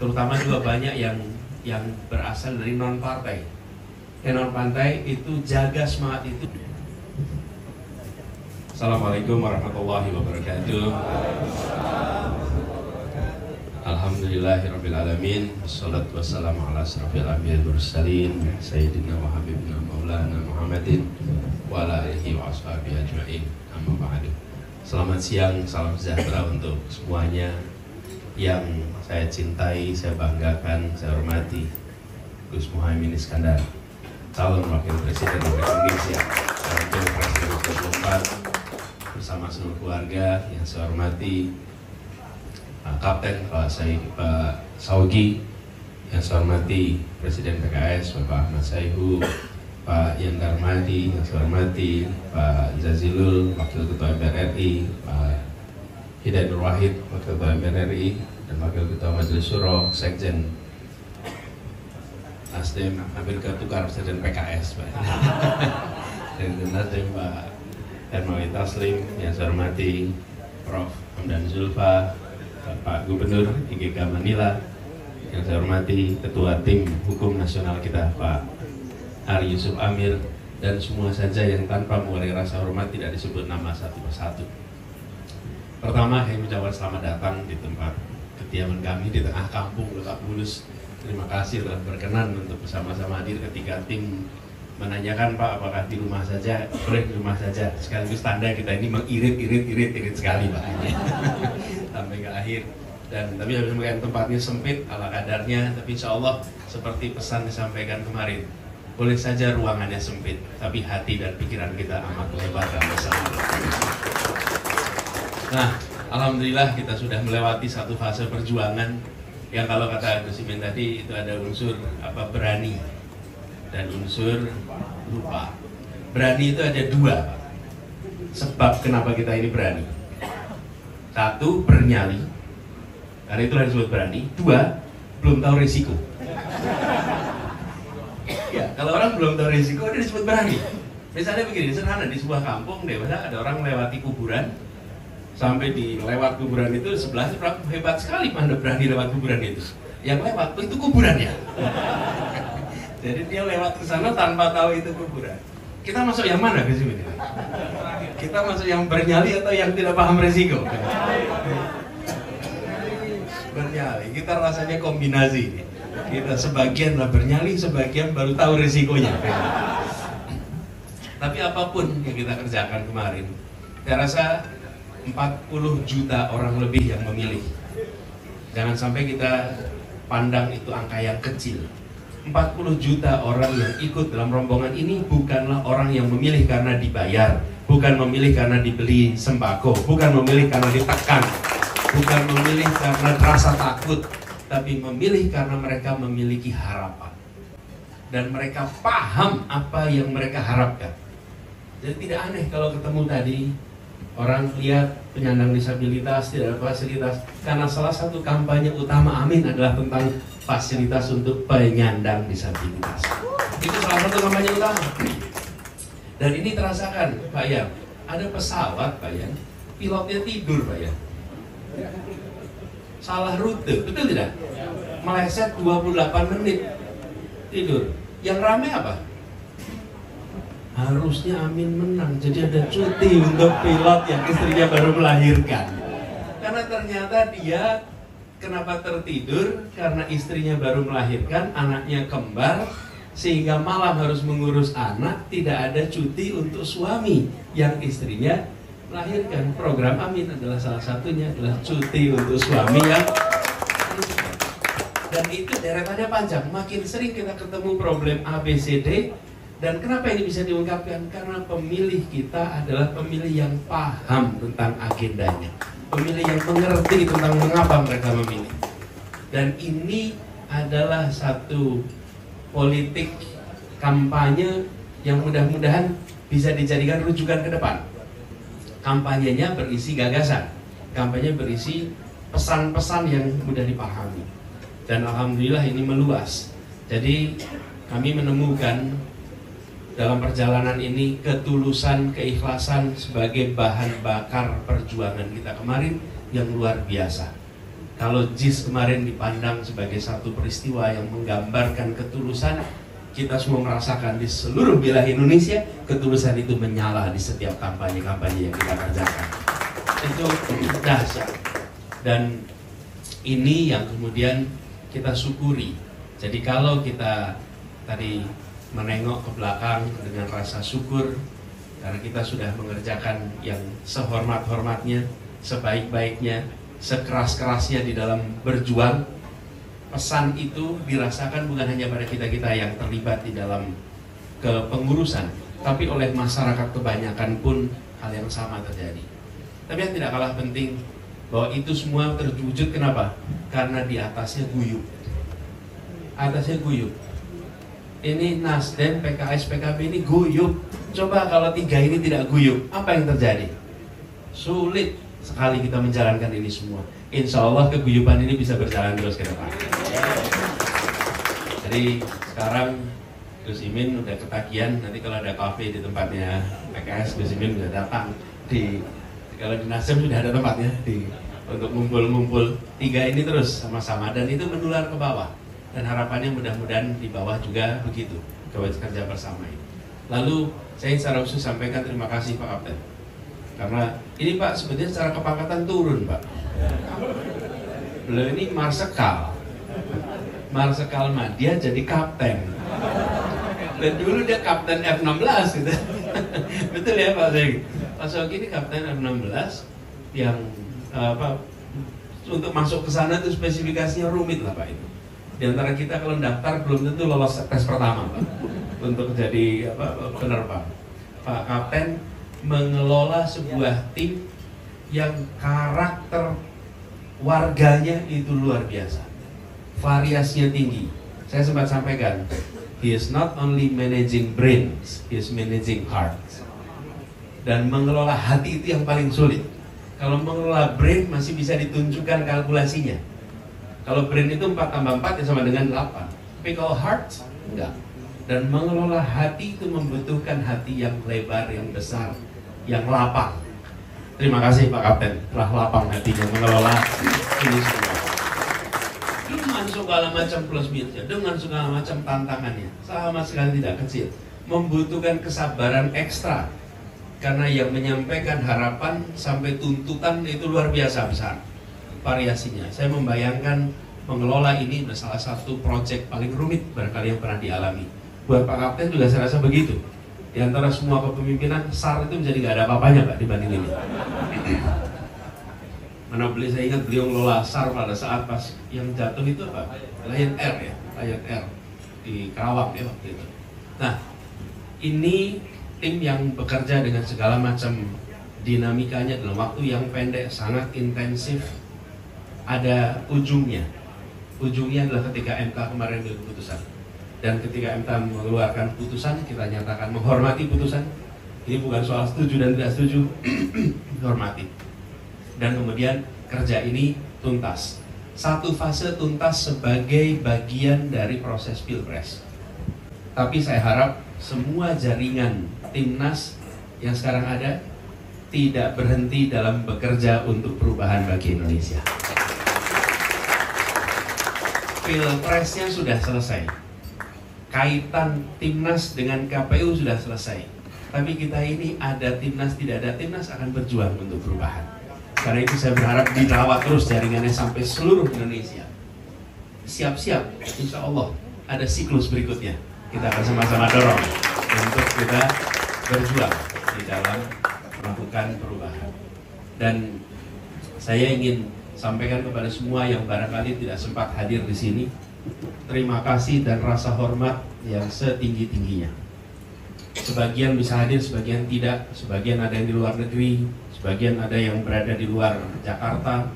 terutama juga banyak yang berasal dari non partai. Non partai itu jaga semangat itu. Assalamualaikum warahmatullahi wabarakatuh. Alhamdulillahirabbil alamin, wassalatu wassalamu ala asrofil anbiya'i wal mursalin sayyidina wa habibina maulana Muhammadin wa ala alihi wa ashabihi ajma'in. Amma ba'du. Selamat siang, salam sejahtera untuk semuanya yang saya cintai, saya banggakan, saya hormati. Gus Muhaimin Iskandar, calon wakil presiden Republik Indonesia tahun Pilpres 2024, bersama seluruh keluarga yang saya hormati, Pak Kapten, Pak Saugi, yang saya hormati Presiden PKS Bapak Ahmad Sayhu, Pak Yan Darmadi, yang saya hormati Pak Jazilul, Wakil Ketua MPR RI, Pak Hidayat Nur Wahid, Wakil Ketua MPR RI, dan Wakil Ketua Majelis Syuro, Sekjen Nasdem, hampir ketukar Sekjen PKS, Pak. Dan Nasdem Pak Hermawi Taslim, yang saya hormati Prof. Hamdan Zulfa, Pak Gubernur IGK Manila, yang saya hormati Ketua Tim Hukum Nasional kita Pak Ari Yusuf Amir, dan semua saja yang tanpa mengurangi rasa hormat tidak disebut nama satu persatu. Pertama, saya mengucapkan selamat datang di tempat kediaman kami di tengah kampung Lebak Bulus. Terima kasih telah berkenan untuk bersama-sama hadir ketika tim menanyakan, Pak, apakah di rumah saja? Boleh di rumah saja. Sekaligus tanda kita ini mengirit sekali, Pak. Sampai ke akhir. Dan tapi harus mengatakan tempatnya sempit ala kadarnya, tapi insya Allah seperti pesan disampaikan kemarin, boleh saja ruangannya sempit, tapi hati dan pikiran kita amat lebar dan besar. Nah, alhamdulillah kita sudah melewati satu fase perjuangan yang kalau kata Gus Imin tadi itu ada unsur berani dan unsur lupa. Berani itu ada dua, Pak. Sebab kenapa kita ini berani. Satu, bernyali, karena itulah disebut berani. Dua, belum tahu risiko. Ya, kalau orang belum tahu risiko, dia disebut berani. Misalnya begini, sederhana, di sebuah kampung dewasa ada orang melewati kuburan, sampai di lewat kuburan itu sebelahnya orang hebat sekali, mana berani lewat kuburan itu. Yang lewat itu kuburannya. Jadi dia lewat ke sana tanpa tahu itu kuburan. Kita masuk yang mana, Gus Imin? Kita masuk yang bernyali atau yang tidak paham resiko? Bernyali. Kita rasanya kombinasi. Kita sebagian lah bernyali, sebagian baru tahu resikonya. Tapi apapun yang kita kerjakan kemarin, saya rasa 40 juta orang lebih yang memilih. Jangan sampai kita pandang itu angka yang kecil. 40 juta orang yang ikut dalam rombongan ini bukanlah orang yang memilih karena dibayar, bukan memilih karena dibeli sembako, bukan memilih karena ditekan, bukan memilih karena rasa takut, tapi memilih karena mereka memiliki harapan dan mereka paham apa yang mereka harapkan. Jadi tidak aneh kalau ketemu tadi orang lihat penyandang disabilitas tidak ada fasilitas, karena salah satu kampanye utama Amin adalah tentang fasilitas untuk penyandang disabilitas. Itu salah satu kampanye utama. Dan ini terasakan, Pak Yan, ada pesawat, Pak Yan, pilotnya tidur, Pak Yan. Salah rute, betul tidak? Meleset 28 menit tidur. Yang rame apa? Harusnya Amin menang, jadi ada cuti untuk pilot yang istrinya baru melahirkan. Karena ternyata dia kenapa tertidur? Karena istrinya baru melahirkan, anaknya kembar, sehingga malam harus mengurus anak, tidak ada cuti untuk suami yang istrinya melahirkan. Program Amin adalah salah satunya, adalah cuti untuk suami yang dan itu deretannya panjang. Makin sering kita ketemu problem ABCD. Dan kenapa ini bisa diungkapkan? Karena pemilih kita adalah pemilih yang paham tentang agendanya, pemilih yang mengerti tentang mengapa mereka memilih. Dan ini adalah satu politik kampanye yang mudah-mudahan bisa dijadikan rujukan ke depan. Kampanyenya berisi gagasan, kampanye berisi pesan-pesan yang mudah dipahami. Dan alhamdulillah ini meluas. Jadi kami menemukan dalam perjalanan ini ketulusan, keikhlasan sebagai bahan bakar perjuangan kita kemarin yang luar biasa. Kalau JIS kemarin dipandang sebagai satu peristiwa yang menggambarkan ketulusan, kita semua merasakan di seluruh wilayah Indonesia, ketulusan itu menyala di setiap kampanye-kampanye yang kita kerjakan. Itu dahsyat. Dan ini yang kemudian kita syukuri. Jadi kalau kita tadi menengok ke belakang dengan rasa syukur, karena kita sudah mengerjakan yang sehormat-hormatnya, sebaik-baiknya, sekeras-kerasnya di dalam berjuang, pesan itu dirasakan bukan hanya pada kita-kita yang terlibat di dalam kepengurusan, tapi oleh masyarakat kebanyakan pun hal yang sama terjadi. Tapi yang tidak kalah penting, bahwa itu semua terwujud kenapa? Karena di atasnya guyup. Atasnya guyup. Ini Nasdem, PKS, PKB ini guyup. Coba kalau tiga ini tidak guyup, apa yang terjadi? Sulit sekali kita menjalankan ini semua. Insya Allah keguyupan ini bisa berjalan terus ke depan. Jadi sekarang Gus Imin udah ketagihan, nanti kalau ada kafe di tempatnya PKS, Gus Imin udah datang. Kalau di Nasdem sudah ada tempatnya untuk ngumpul-ngumpul. Tiga ini terus sama-sama, dan itu menular ke bawah. Dan harapannya mudah-mudahan di bawah juga begitu, kerja bersama ini. Lalu saya secara khusus sampaikan terima kasih Pak Kapten, karena ini Pak sebetulnya secara kepangkatan turun Pak. Beliau ini Marsekal Madya jadi kapten. Dan dulu dia kapten F16 gitu. Betul ya Pak Zeng? Pak Sogi ini kapten F16 yang untuk masuk ke sana itu spesifikasinya rumit lah Pak itu. Di antara kita kalau daftar belum tentu lolos tes pertama Pak, untuk jadi penerbang. Pak Kapten mengelola sebuah tim yang karakter warganya itu luar biasa, variasinya tinggi. Saya sempat sampaikan, he is not only managing brains, he is managing hearts. Dan mengelola hati itu yang paling sulit. Kalau mengelola brain masih bisa ditunjukkan kalkulasinya. Kalau brain itu 4 tambah 4 ya sama dengan 8. Tapi kalau heart, enggak. Dan mengelola hati itu membutuhkan hati yang lebar, yang besar, yang lapang. Terima kasih Pak Kapten, telah lapang hatinya mengelola ini semua. Dengan segala macam plus minusnya, dengan segala macam tantangannya, sama sekali tidak kecil. Membutuhkan kesabaran ekstra. Karena yang menyampaikan harapan sampai tuntutan itu luar biasa besar variasinya. Saya membayangkan mengelola ini salah satu proyek paling rumit barangkali yang pernah dialami. Buat Pak Kapten juga saya rasa begitu. Di antara semua kepemimpinan, SAR itu menjadi nggak ada apa-apanya Pak dibanding ini. Mana saya ingat beliau mengelola SAR pada saat pas yang jatuh itu apa? Lion Air ya, Lion Air di Karawang ya waktu itu. Nah, ini tim yang bekerja dengan segala macam dinamikanya dalam waktu yang pendek, sangat intensif. Ada ujungnya. Ujungnya adalah ketika MK kemarin ambil keputusan. Dan ketika MK mengeluarkan putusan, kita nyatakan menghormati putusan. Ini bukan soal setuju dan tidak setuju, hormati. Dan kemudian kerja ini tuntas. Satu fase tuntas sebagai bagian dari proses Pilpres. Tapi saya harap semua jaringan timnas yang sekarang ada tidak berhenti dalam bekerja untuk perubahan bagi Indonesia. Pilpresnya sudah selesai, kaitan timnas dengan KPU sudah selesai. Tapi kita ini ada timnas, tidak ada timnas akan berjuang untuk perubahan. Karena itu saya berharap dirawat terus jaringannya sampai seluruh Indonesia. Siap-siap, insya Allah ada siklus berikutnya. Kita akan sama-sama dorong untuk kita berjuang di dalam melakukan perubahan. Dan saya ingin sampaikan kepada semua yang barangkali tidak sempat hadir di sini, terima kasih dan rasa hormat yang setinggi-tingginya. Sebagian bisa hadir, sebagian tidak, sebagian ada yang di luar negeri, sebagian ada yang berada di luar Jakarta.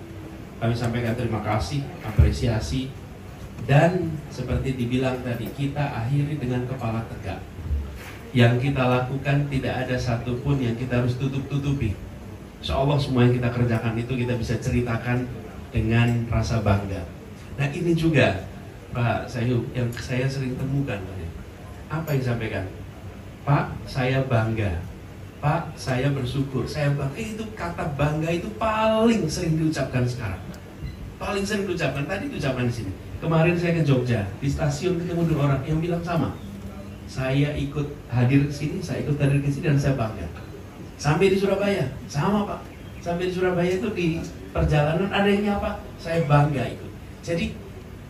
Kami sampaikan terima kasih, apresiasi, dan seperti dibilang tadi, kita akhiri dengan kepala tegak. Yang kita lakukan tidak ada satupun yang kita harus tutup-tutupi. Insya Allah semua yang kita kerjakan itu kita bisa ceritakan dengan rasa bangga. Nah ini juga Pak Sayub yang saya sering temukan. Apa yang disampaikan? Pak, saya bangga. Pak, saya bersyukur. Saya bangga. Itu kata bangga itu paling sering diucapkan sekarang. paling sering diucapkan, tadi diucapkan di sini. Kemarin saya ke Jogja, di stasiun ketemu 2 orang yang bilang sama. Saya ikut hadir ke sini, saya ikut hadir ke sini dan saya bangga. Sampai di Surabaya, sama Pak. Sampai di Surabaya itu di perjalanan ada yang nyapa, saya bangga ikut. Jadi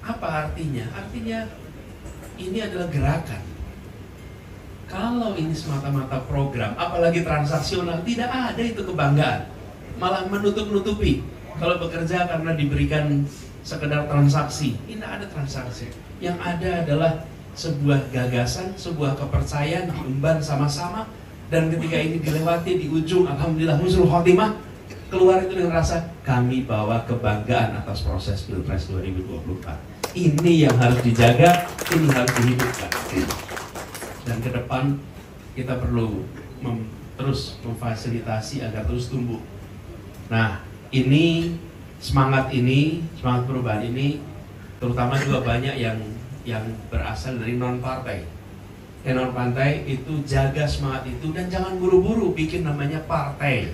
apa artinya? Artinya ini adalah gerakan. Kalau ini semata-mata program, apalagi transaksional, tidak ada itu kebanggaan. Malah menutup-nutupi. Kalau bekerja karena diberikan sekedar transaksi, ini tidak ada transaksi. Yang ada adalah sebuah gagasan, sebuah kepercayaan, diemban sama-sama. Dan ketika ini dilewati di ujung, alhamdulillah husnul khotimah, keluar itu dengan rasa kami bawa kebanggaan atas proses Pilpres 2024. Ini yang harus dijaga, ini harus dihidupkan. Dan ke depan kita perlu terus memfasilitasi agar terus tumbuh. Nah, ini semangat perubahan ini, terutama juga banyak yang berasal dari non-partai. Non-partai itu jaga semangat itu dan jangan buru-buru bikin namanya partai.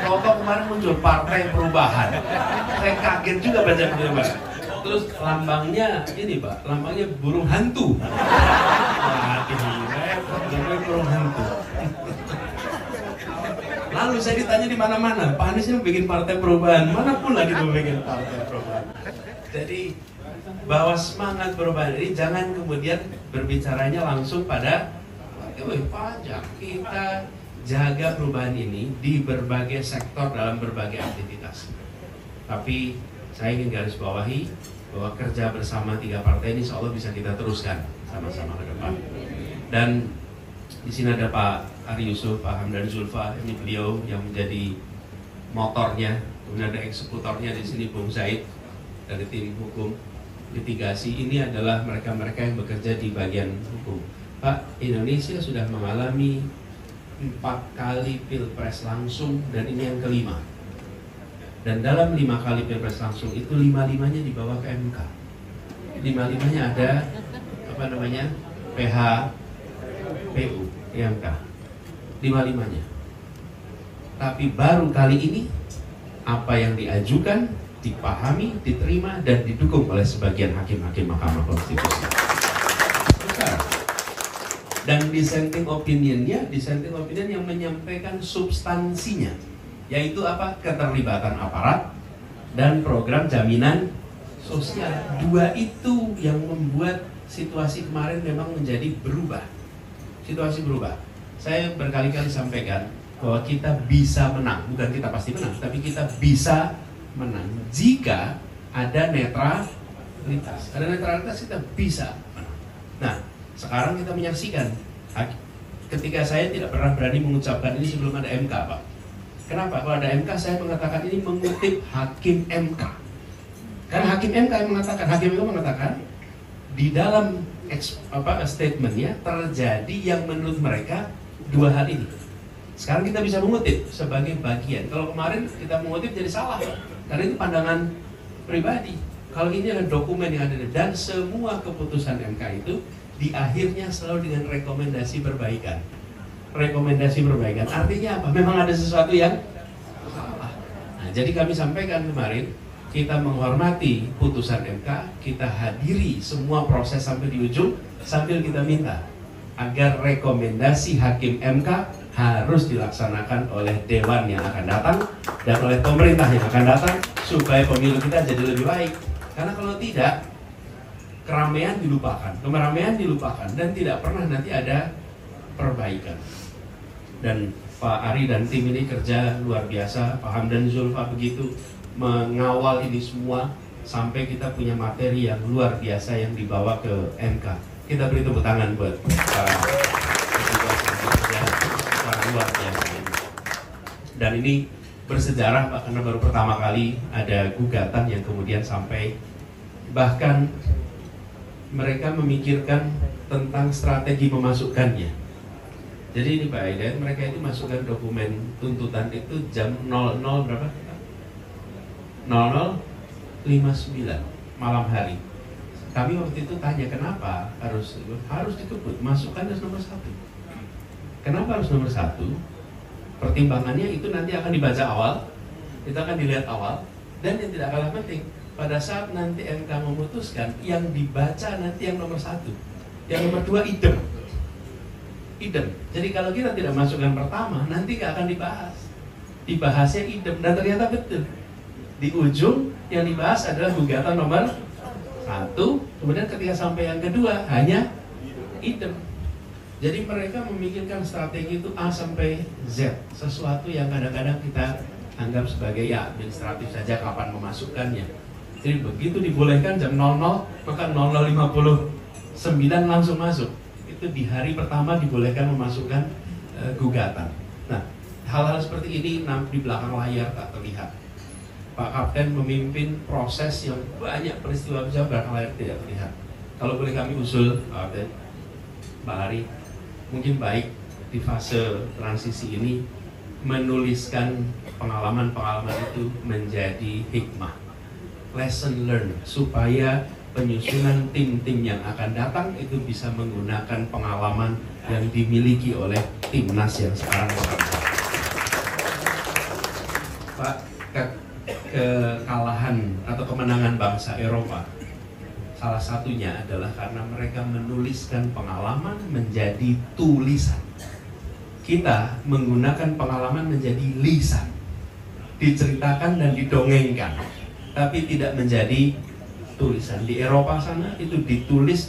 Kalau kemarin muncul Partai Perubahan, saya kaget juga baca Pak. Terus lambangnya ini Pak, lambangnya burung hantu. Burung hantu. Lalu saya ditanya di mana-mana, Pak Anies mau bikin Partai Perubahan, mana pun lagi mau bikin Partai Perubahan. Jadi bahwa semangat perubahan ini jangan kemudian berbicaranya langsung pada pajak. Kita jaga perubahan ini di berbagai sektor dalam berbagai aktivitas. Tapi saya ingin garis bawahi bahwa kerja bersama 3 partai ini insya Allah bisa kita teruskan sama-sama ke depan. Dan di sini ada Pak Ari Yusuf, Pak Hamdan Zulfa, ini beliau yang menjadi motornya, kemudian ada eksekutornya di sini Bung Zaid dari tim hukum litigasi. Ini adalah mereka-mereka yang bekerja di bagian hukum. Pak, Indonesia sudah mengalami 4 kali pilpres langsung dan ini yang kelima. Dan dalam 5 kali pilpres langsung itu 5-5-nya dibawa ke MK. 5-5-nya ada PHPU di MK. 5-5-nya. Tapi baru kali ini apa yang diajukan dipahami, diterima, dan didukung oleh sebagian hakim-hakim Mahkamah Konstitusi. Dan dissenting opinion yang menyampaikan substansinya, yaitu apa? Keterlibatan aparat dan program jaminan sosial. 2 itu yang membuat situasi kemarin memang menjadi berubah. Situasi berubah. Saya berkali-kali sampaikan bahwa kita bisa menang, bukan kita pasti menang, tapi kita bisa menang jika ada netralitas. Ada netralitas kita bisa menang. Nah, sekarang kita menyaksikan. Ketika saya tidak pernah berani mengucapkan ini sebelum ada MK, Pak. Kenapa? Kalau ada MK saya mengatakan ini mengutip hakim MK. Karena hakim MK yang mengatakan di dalam statementnya terjadi yang menurut mereka 2 hal ini. Sekarang kita bisa mengutip sebagai bagian. Kalau kemarin kita mengutip jadi salah, karena itu pandangan pribadi. Kalau ini adalah dokumen yang ada dan semua keputusan MK itu di akhirnya selalu dengan rekomendasi perbaikan. Rekomendasi perbaikan artinya apa? Memang ada sesuatu yang salah. Nah, jadi kami sampaikan kemarin, kita menghormati putusan MK, kita hadiri semua proses sampai di ujung, sambil kita minta agar rekomendasi hakim MK harus dilaksanakan oleh dewan yang akan datang dan oleh pemerintah yang akan datang supaya pemilu kita jadi lebih baik. Karena kalau tidak, keramaian dilupakan dan tidak pernah nanti ada perbaikan. Dan Pak Ari dan tim ini kerja luar biasa, Pak Hamdan Zulfa begitu mengawal ini semua sampai kita punya materi yang luar biasa yang dibawa ke MK. Kita beri tepuk tangan buat para petugas yang bekerja secara luar biasa. Dan ini bersejarah Pak, karena baru pertama kali ada gugatan yang kemudian sampai bahkan mereka memikirkan tentang strategi memasukkannya. Jadi ini Pak Aiden, mereka itu masukkan dokumen tuntutan itu jam 00 berapa? 00:59 malam hari. Kami waktu itu tanya kenapa harus dikebut, masukkan harus nomor 1. Kenapa harus nomor 1? Pertimbangannya itu nanti akan dibaca awal, itu akan dilihat awal, Dan yang tidak kalah penting, pada saat nanti MK memutuskan, yang dibaca nanti yang nomor 1, yang nomor 2 idem. Jadi kalau kita tidak masukkan pertama, nanti nggak akan dibahas. Dibahasnya idem, dan ternyata betul. Di ujung yang dibahas adalah gugatan nomor 1, kemudian ketika sampai yang kedua hanya idem. Jadi mereka memikirkan strategi itu A sampai Z, sesuatu yang kadang-kadang kita anggap sebagai ya administratif saja kapan memasukkannya. Jadi begitu dibolehkan jam 00, maka 00:59 langsung masuk. Itu di hari pertama dibolehkan memasukkan gugatan. Nah, hal-hal seperti ini di belakang layar tak terlihat. Pak Kapten memimpin proses yang banyak peristiwa bisa belakang layar tidak terlihat. Kalau boleh kami usul, Pak Kapten, Mbak Hari, mungkin baik di fase transisi ini menuliskan pengalaman-pengalaman itu menjadi hikmah, lesson learned, supaya penyusunan tim-tim yang akan datang itu bisa menggunakan pengalaman yang dimiliki oleh timnas yang sekarang bekerja. Pak, kekalahan atau kemenangan bangsa Eropa salah satunya adalah karena mereka menuliskan pengalaman menjadi tulisan. Kita menggunakan pengalaman menjadi lisan, diceritakan dan didongengkan, tapi tidak menjadi tulisan. Di Eropa sana itu ditulis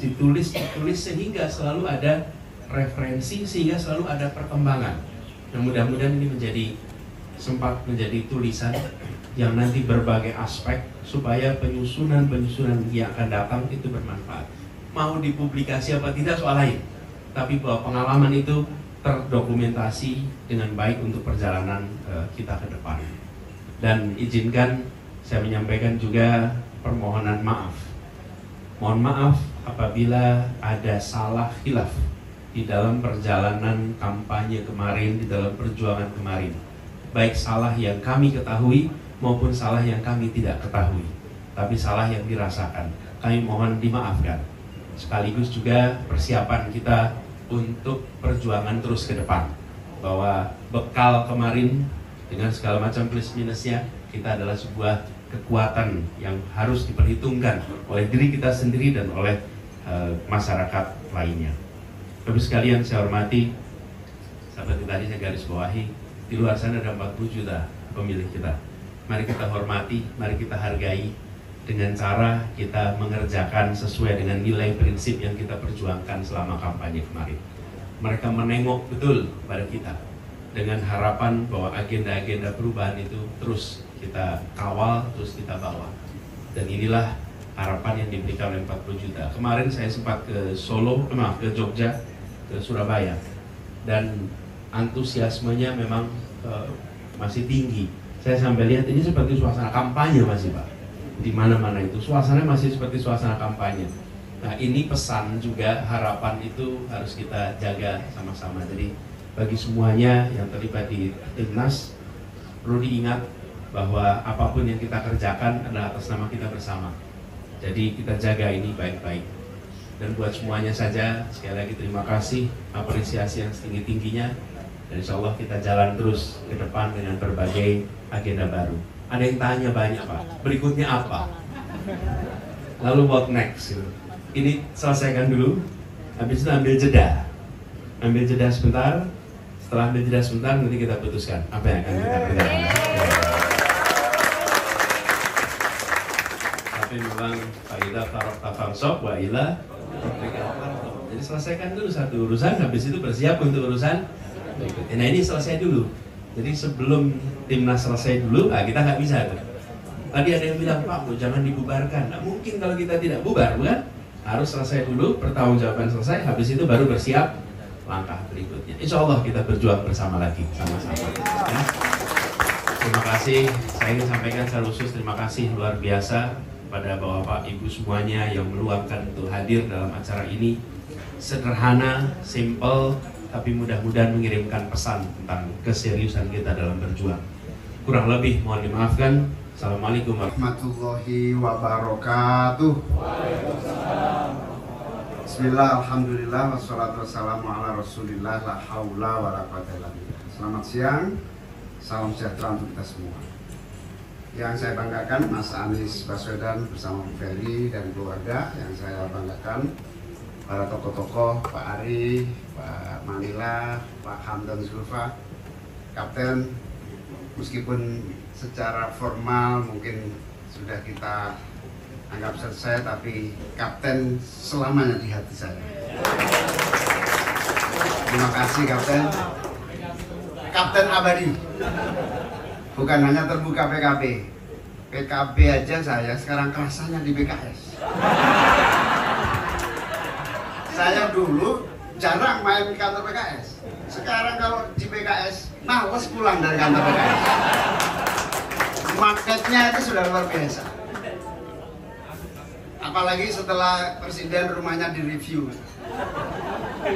sehingga selalu ada referensi, sehingga selalu ada perkembangan. Nah, mudah-mudahan ini sempat menjadi tulisan yang nanti berbagai aspek supaya penyusunan yang akan datang itu bermanfaat. Mau dipublikasi apa tidak soal lain, tapi bahwa pengalaman itu terdokumentasi dengan baik untuk perjalanan kita ke depan. Dan izinkan saya menyampaikan juga permohonan maaf. Mohon maaf apabila ada salah khilaf di dalam perjalanan kampanye kemarin, di dalam perjuangan kemarin. Baik salah yang kami ketahui maupun salah yang kami tidak ketahui, tapi salah yang dirasakan. Kami mohon dimaafkan. Sekaligus juga persiapan kita untuk perjuangan terus ke depan. Bahwa bekal kemarin dengan segala macam plus minusnya, kita adalah sebuah kekuatan yang harus diperhitungkan oleh diri kita sendiri dan oleh masyarakat lainnya. Bapak sekalian saya hormati, seperti tadi saya garis bawahi, di luar sana ada 40 juta pemilih kita. Mari kita hormati, mari kita hargai dengan cara kita mengerjakan sesuai dengan nilai prinsip yang kita perjuangkan selama kampanye kemarin. Mereka menengok betul pada kita dengan harapan bahwa agenda-agenda perubahan itu terus kita kawal, terus kita bawa. Dan inilah harapan yang diberikan oleh 40 juta. Kemarin saya sempat ke ke Jogja, ke Surabaya, dan antusiasmenya memang masih tinggi. Saya sampai lihat ini seperti suasana kampanye masih, Pak. Di mana-mana itu suasana masih seperti suasana kampanye. Nah, ini pesan juga, harapan itu harus kita jaga sama-sama. Jadi bagi semuanya yang terlibat di timnas, perlu diingat bahwa apapun yang kita kerjakan adalah atas nama kita bersama. Jadi kita jaga ini baik-baik. Dan buat semuanya saja, sekali lagi terima kasih, apresiasi yang setinggi-tingginya. Dan insya Allah kita jalan terus ke depan dengan berbagai agenda baru. Ada yang tanya banyak, Pak, berikutnya apa? Lalu what next? Ini selesaikan dulu, habis itu ambil jeda. Ambil jeda sebentar, setelah ambil jeda sebentar nanti kita putuskan apa yang akan kita kerjakan. Tapi memang Pak Ila taruh tafang sok, Wa Ila. Jadi selesaikan dulu satu urusan, habis itu bersiap untuk urusan berikutnya. Nah, ini selesai dulu. Jadi sebelum timnas selesai dulu, kita nggak bisa tuh. Tadi ada yang bilang, Pak, jangan dibubarkan. Nah, mungkin kalau kita tidak bubar, bukan? Harus selesai dulu, pertanggungjawaban selesai, habis itu baru bersiap langkah berikutnya. Insya Allah kita berjuang bersama lagi, sama-sama. Ya. Terima kasih. Saya ingin sampaikan secara khusus terima kasih luar biasa pada Bapak Ibu semuanya yang meluangkan untuk hadir dalam acara ini. Sederhana, simple, tapi mudah-mudahan mengirimkan pesan tentang keseriusan kita dalam berjuang. Kurang lebih mohon dimaafkan. Assalamualaikum warahmatullahi wabarakatuh. Bismillah, alhamdulillah, wassalatu wassalamu ala rasulillah, la haula wa la quwwata illa billah. Selamat siang, salam sejahtera untuk kita semua. Yang saya banggakan Mas Anies Baswedan bersama Bu Ferry dan keluarga. Yang saya banggakan para tokoh-tokoh, Pak Ari, Pak Manila, Pak Hamdan Zulfa, Kapten. Meskipun secara formal mungkin sudah kita anggap selesai, tapi Kapten selamanya di hati saya. Terima kasih Kapten. Kapten abadi. Bukan hanya terbuka PKB. PKB aja saya sekarang kerasanya di BKS. Saya dulu jarang main di kantor PKS. Sekarang kalau di PKS, males pulang dari kantor PKS. Marketnya itu sudah luar biasa. Apalagi setelah Presiden rumahnya direview.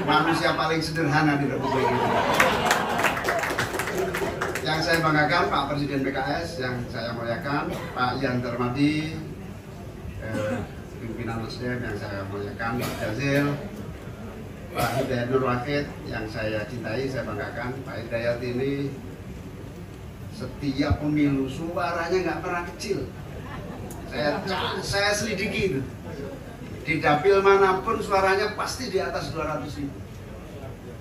Manusia paling sederhana di Republik ini. Yang saya banggakan Pak Presiden PKS, yang saya muliakan Pak Yan Termadi, pimpinan Nasdem yang saya muliakan, Pak Jazil, Pak Hidayat Nur Wahid yang saya cintai, saya banggakan. Pak Hidayat ini setiap pemilu suaranya nggak pernah kecil. Saya selidiki itu. Di dapil manapun suaranya pasti di atas 200.000.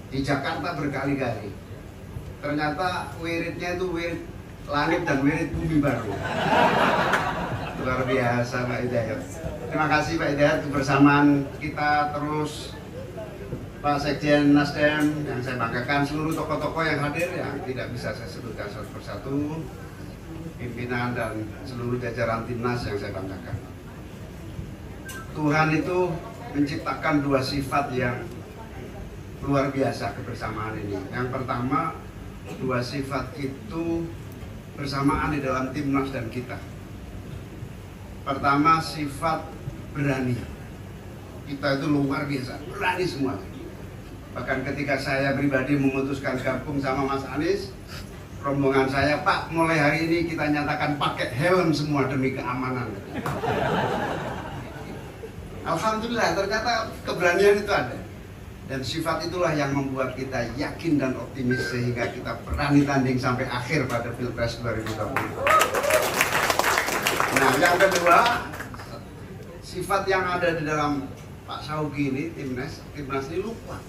Di Jakarta berkali-kali. Ternyata wiridnya itu wirid langit dan wirid bumi baru. Luar biasa Pak Hidayat. Terima kasih Pak Hidayat, kebersamaan kita terus. Pak Sekjen Nasdem yang saya banggakan, seluruh tokoh-tokoh yang hadir yang tidak bisa saya sebutkan satu persatu, pimpinan dan seluruh jajaran timnas yang saya banggakan. Tuhan itu menciptakan dua sifat yang luar biasa kebersamaan ini. Yang pertama, dua sifat itu bersamaan di dalam timnas dan kita. Pertama, sifat berani. Kita itu luar biasa, berani semua. Bahkan ketika saya pribadi memutuskan gabung sama Mas Anies, rombongan saya, Pak, mulai hari ini kita nyatakan pakai helm semua demi keamanan. Alhamdulillah, ternyata keberanian itu ada. Dan sifat itulah yang membuat kita yakin dan optimis sehingga kita berani tanding sampai akhir pada Pilpres 2020. Nah, yang kedua, sifat yang ada di dalam Pak Saugi ini, timnas ini lupa.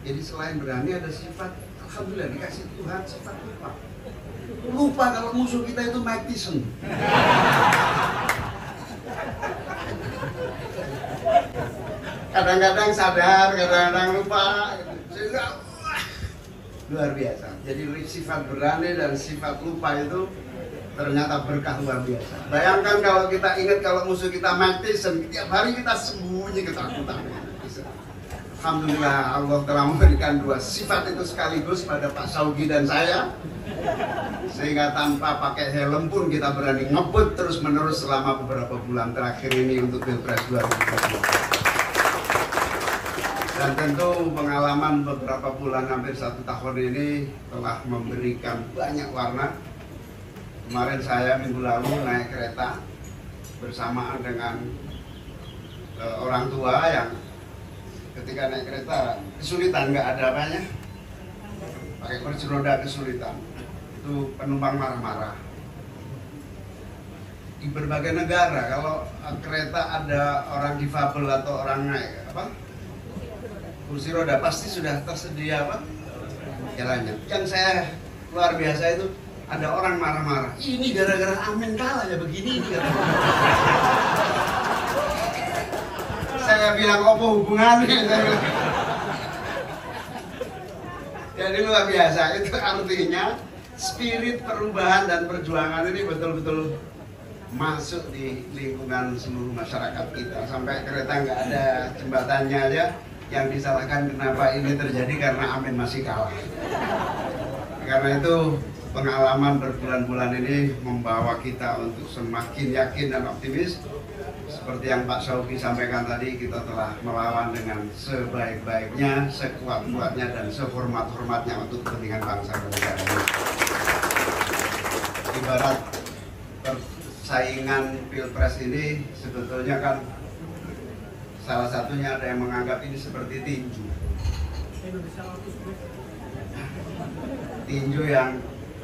Jadi selain berani ada sifat, alhamdulillah dikasih Tuhan sifat lupa. Lupa kalau musuh kita itu Mike Tyson. Kadang-kadang sadar, kadang-kadang lupa. Sehingga luar biasa. Jadi sifat berani dan sifat lupa itu ternyata berkah luar biasa. Bayangkan kalau kita ingat kalau musuh kita Mike Tyson, tiap hari kita sembunyi ketakutan. Alhamdulillah Allah telah memberikan dua sifat itu sekaligus pada Pak Saugi dan saya, sehingga tanpa pakai helm pun kita berani ngebut terus menerus selama beberapa bulan terakhir ini untuk Pilpres 2020. Dan tentu pengalaman beberapa bulan hampir 1 tahun ini telah memberikan banyak warna. Kemarin saya minggu lalu naik kereta bersamaan dengan orang tua yang ketika naik kereta kesulitan, nggak ada apanya, pakai kursi roda kesulitan. Itu penumpang marah-marah. Di berbagai negara kalau kereta ada orang difabel atau orang naik kursi roda pasti sudah tersedia jalannya. Yang saya luar biasa itu ada orang marah-marah. Ini gara-gara Amin kalah ya begini. Saya bilang apa hubungannya? Jadi luar biasa. Itu artinya spirit perubahan dan perjuangan ini betul-betul masuk di lingkungan seluruh masyarakat kita. Sampai kereta nggak ada jembatannya aja. Yang disalahkan kenapa ini terjadi karena Amin masih kalah. Karena itu pengalaman berbulan-bulan ini membawa kita untuk semakin yakin dan optimis. Seperti yang Pak Saugi sampaikan tadi, kita telah melawan dengan sebaik-baiknya, sekuat-kuatnya dan sehormat-hormatnya untuk kepentingan bangsa dan negara ini. Ibarat persaingan Pilpres ini sebetulnya kan salah satunya ada yang menganggap ini seperti tinju. Tinju yang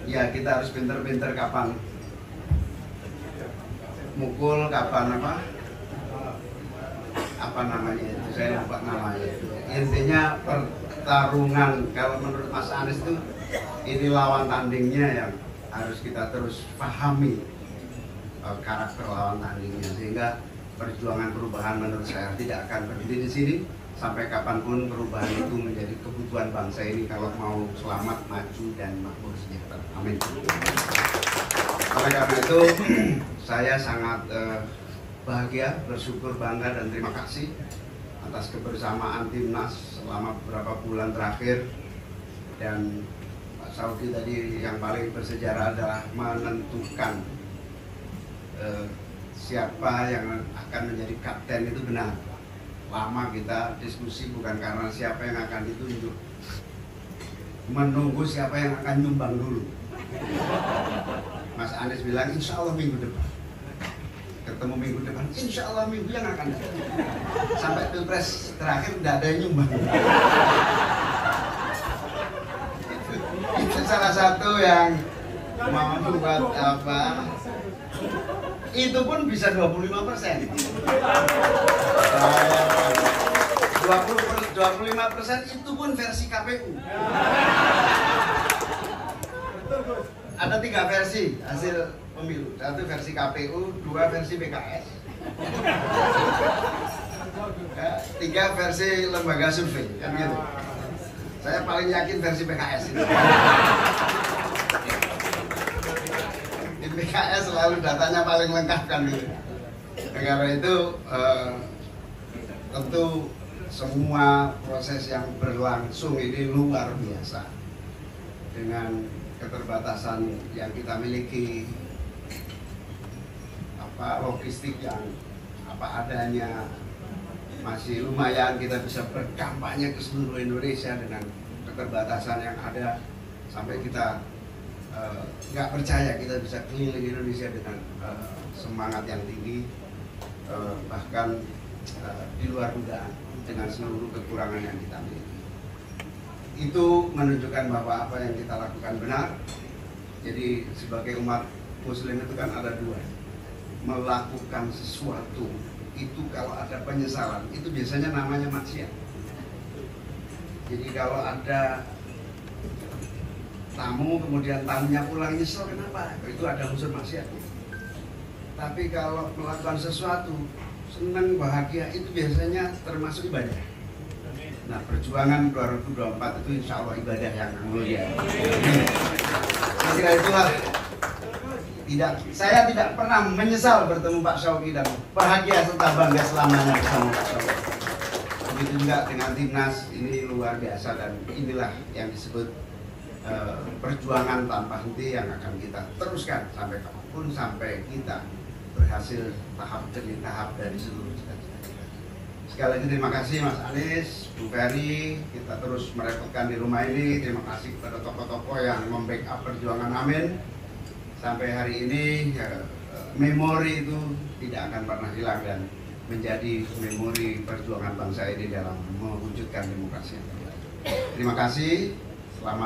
ya kita harus pinter-pinter kapan mukul, kapan apa namanya itu, saya lupa namanya itu. Intinya pertarungan, kalau menurut Mas Anies itu ini lawan tandingnya yang harus kita terus pahami karakter lawan tandingnya, sehingga perjuangan perubahan menurut saya tidak akan berhenti di sini sampai kapanpun. Perubahan itu menjadi kebutuhan bangsa ini kalau mau selamat, maju, dan makmur sejahtera. Amin. Oleh karena itu saya sangat bahagia, bersyukur, bangga, dan terima kasih atas kebersamaan timnas selama beberapa bulan terakhir. Dan Pak Syauqi tadi yang paling bersejarah adalah menentukan siapa yang akan menjadi kapten itu benar. Lama kita diskusi bukan karena siapa yang akan ditunjuk, menunggu siapa yang akan nyumbang dulu. Mas Anies bilang insya Allah minggu depan, ketemu minggu depan, insya Allah minggu yang akan datang. Sampai pilpres terakhir tidak ada yang nyumbang. Itu salah satu yang membuat itu pun bisa 25%. 25% itu pun versi KPU. Ada 3 versi hasil pemilu, 1 versi KPU, 2 versi PKS, 3 versi lembaga survei, kan gitu. Saya paling yakin versi PKS ini. Di PKS selalu datanya paling lengkap kan gitu. Karena itu tentu semua proses yang berlangsung ini luar biasa. Dengan keterbatasan yang kita miliki, logistik yang apa adanya, masih lumayan kita bisa berkampanye ke seluruh Indonesia dengan keterbatasan yang ada, sampai kita nggak percaya kita bisa keliling Indonesia dengan semangat yang tinggi, bahkan di luar dugaan dengan seluruh kekurangan yang kita miliki. Itu menunjukkan bahwa apa yang kita lakukan benar. Jadi sebagai umat muslim itu kan ada 2, melakukan sesuatu itu kalau ada penyesalan itu biasanya namanya maksiat. Jadi kalau ada tamu kemudian tamunya pulang nyesel kenapa, itu ada unsur maksiat. Tapi kalau melakukan sesuatu senang, bahagia, itu biasanya termasuk ibadah. Nah, perjuangan 2024 itu insya Allah ibadah yang mulia. Saya kira itulah, saya tidak pernah menyesal bertemu Pak Syauqi dan bahagia serta bangga selamanya bersama Pak Syauqi. Begitu juga dengan timnas, ini luar biasa, dan inilah yang disebut perjuangan tanpa henti yang akan kita teruskan sampai kapanpun, sampai kita berhasil tahap demi tahap dari seluruh cita-cita. Sekali lagi terima kasih Mas Anies, Bu Ferry, kita terus merepotkan di rumah ini. Terima kasih kepada tokoh-tokoh yang membackup perjuangan Amin. Sampai hari ini memori itu tidak akan pernah hilang dan menjadi memori perjuangan bangsa ini dalam mewujudkan demokrasi yang terbaik. Terima kasih, selamat.